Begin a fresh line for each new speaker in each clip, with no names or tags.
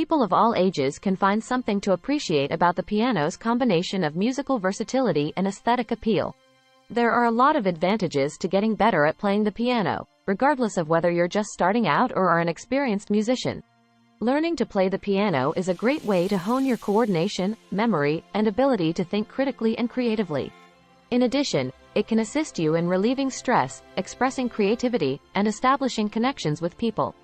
People of all ages can find something to appreciate about the piano's combination of musical versatility and aesthetic appeal. There are a lot of advantages to getting better at playing the piano, regardless of whether you're just starting out or are an experienced musician. Learning to play the piano is a great way to hone your coordination, memory, and ability to think critically and creatively. In addition, it can assist you in relieving stress, expressing creativity, and establishing connections with people.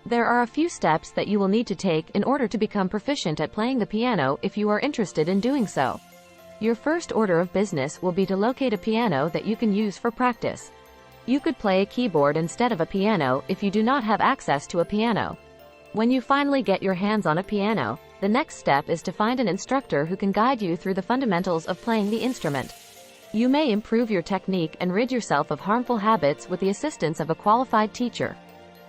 There are a few steps that you will need to take in order to become proficient at playing the piano if you are interested in doing so. Your first order of business will be to locate a piano that you can use for practice. You could play a keyboard instead of a piano if you do not have access to a piano. When you finally get your hands on a piano, the next step is to find an instructor who can guide you through the fundamentals of playing the instrument. You may improve your technique and rid yourself of harmful habits with the assistance of a qualified teacher.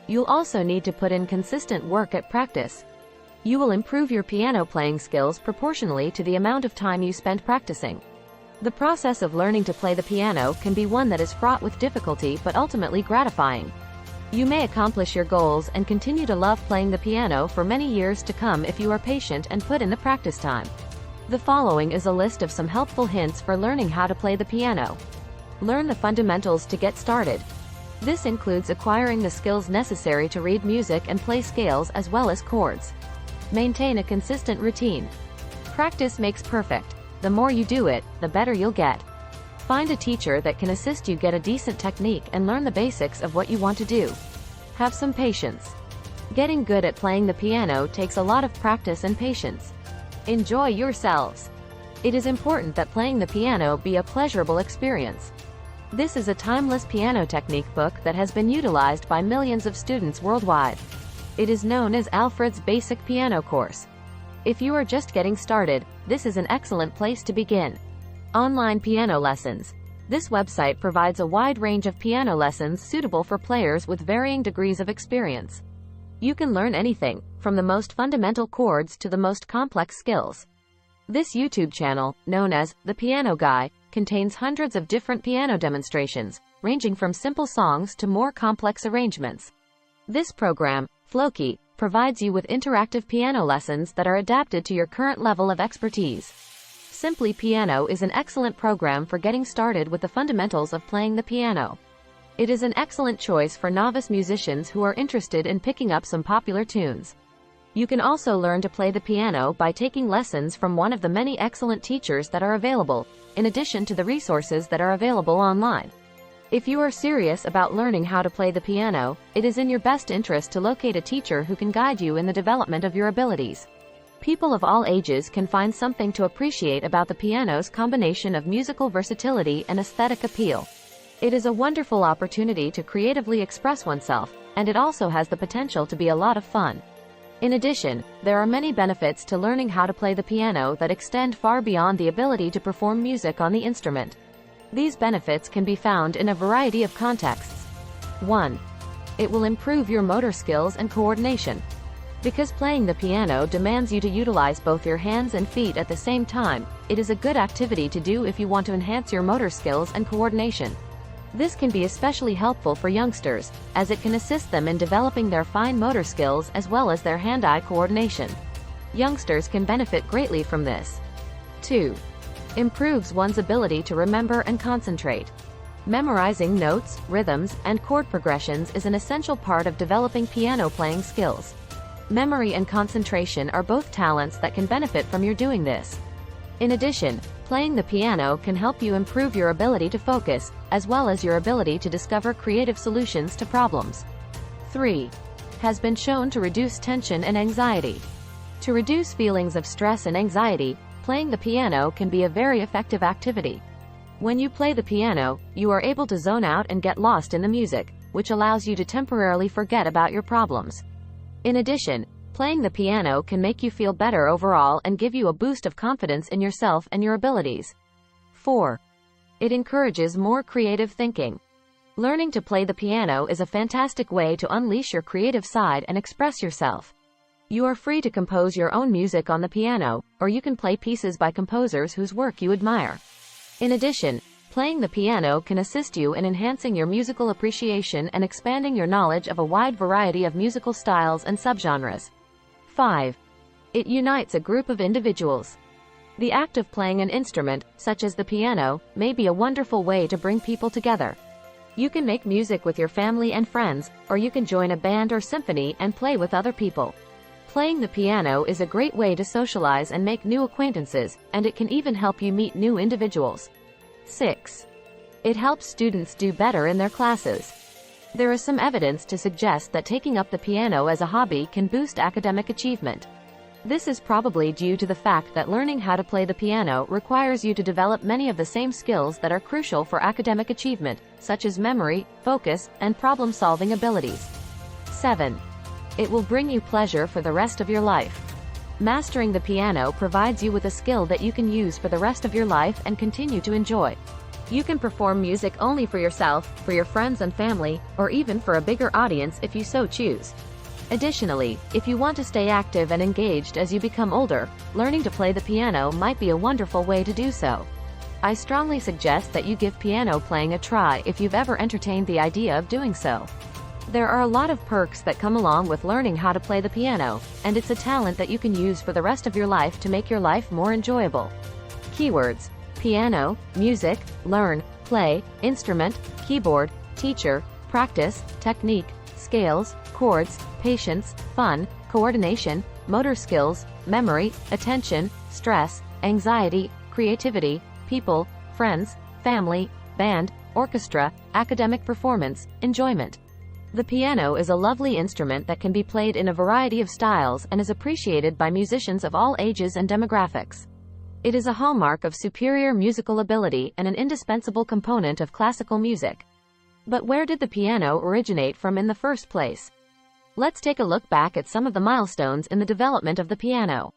You'll also need to put in consistent work at practice. You will improve your piano playing skills proportionally to the amount of time you spend practicing. The process of learning to play the piano can be one that is fraught with difficulty but ultimately gratifying. You may accomplish your goals and continue to love playing the piano for many years to come if you are patient and put in the practice time. The following is a list of some helpful hints for learning how to play the piano. Learn the fundamentals to get started. This includes acquiring the skills necessary to read music and play scales as well as chords. Maintain a consistent routine. Practice makes perfect. The more you do it, the better you'll get. Find a teacher that can assist you get a decent technique and learn the basics of what you want to do. Have some patience. Getting good at playing the piano takes a lot of practice and patience. Enjoy yourselves. It is important that playing the piano be a pleasurable experience. This is a timeless piano technique book that has been utilized by millions of students worldwide. It is known as Alfred's Basic Piano Course. If you are just getting started, this is an excellent place to begin. Online piano lessons. This website provides a wide range of piano lessons suitable for players with varying degrees of experience. You can learn anything, from the most fundamental chords to the most complex skills. This YouTube channel, known as The Piano Guy, contains hundreds of different piano demonstrations, ranging from simple songs to more complex arrangements. This program, Floki, provides you with interactive piano lessons that are adapted to your current level of expertise. Simply Piano is an excellent program for getting started with the fundamentals of playing the piano. It is an excellent choice for novice musicians who are interested in picking up some popular tunes. You can also learn to play the piano by taking lessons from one of the many excellent teachers that are available, in addition to the resources that are available online. If you are serious about learning how to play the piano, it is in your best interest to locate a teacher who can guide you in the development of your abilities. People of all ages can find something to appreciate about the piano's combination of musical versatility and aesthetic appeal. It is a wonderful opportunity to creatively express oneself, and it also has the potential to be a lot of fun. In addition, there are many benefits to learning how to play the piano that extend far beyond the ability to perform music on the instrument. These benefits can be found in a variety of contexts. 1. It will improve your motor skills and coordination. Because playing the piano demands you to utilize both your hands and feet at the same time, it is a good activity to do if you want to enhance your motor skills and coordination. This can be especially helpful for youngsters, as it can assist them in developing their fine motor skills as well as their hand-eye coordination. Youngsters can benefit greatly from this. 2. Improves one's ability to remember and concentrate. Memorizing notes, rhythms, and chord progressions is an essential part of developing piano playing skills. Memory and concentration are both talents that can benefit from your doing this. In addition, playing the piano can help you improve your ability to focus, as well as your ability to discover creative solutions to problems. 3. Has been shown to reduce tension and anxiety. To reduce feelings of stress and anxiety, playing the piano can be a very effective activity. When you play the piano, you are able to zone out and get lost in the music, which allows you to temporarily forget about your problems. In addition, playing the piano can make you feel better overall and give you a boost of confidence in yourself and your abilities. 4. It encourages more creative thinking. Learning to play the piano is a fantastic way to unleash your creative side and express yourself. You are free to compose your own music on the piano, or you can play pieces by composers whose work you admire. In addition, playing the piano can assist you in enhancing your musical appreciation and expanding your knowledge of a wide variety of musical styles and subgenres. 5. It unites a group of individuals. The act of playing an instrument, such as the piano, may be a wonderful way to bring people together. You can make music with your family and friends, or you can join a band or symphony and play with other people. Playing the piano is a great way to socialize and make new acquaintances, and it can even help you meet new individuals. 6. It helps students do better in their classes. There is some evidence to suggest that taking up the piano as a hobby can boost academic achievement. This is probably due to the fact that learning how to play the piano requires you to develop many of the same skills that are crucial for academic achievement, such as memory, focus, and problem-solving abilities. 7. It will bring you pleasure for the rest of your life. Mastering the piano provides you with a skill that you can use for the rest of your life and continue to enjoy. You can perform music only for yourself, for your friends and family, or even for a bigger audience if you so choose. Additionally, if you want to stay active and engaged as you become older, learning to play the piano might be a wonderful way to do so. I strongly suggest that you give piano playing a try if you've ever entertained the idea of doing so. There are a lot of perks that come along with learning how to play the piano, and it's a talent that you can use for the rest of your life to make your life more enjoyable. Keywords: piano, music, learn, play, instrument, keyboard, teacher, practice, technique, scales, chords, patience, fun, coordination, motor skills, memory, attention, stress, anxiety, creativity, people, friends, family, band, orchestra, academic performance, enjoyment. The piano is a lovely instrument that can be played in a variety of styles and is appreciated by musicians of all ages and demographics. It is a hallmark of superior musical ability and an indispensable component of classical music. But where did the piano originate from in the first place? Let's take a look back at some of the milestones in the development of the piano.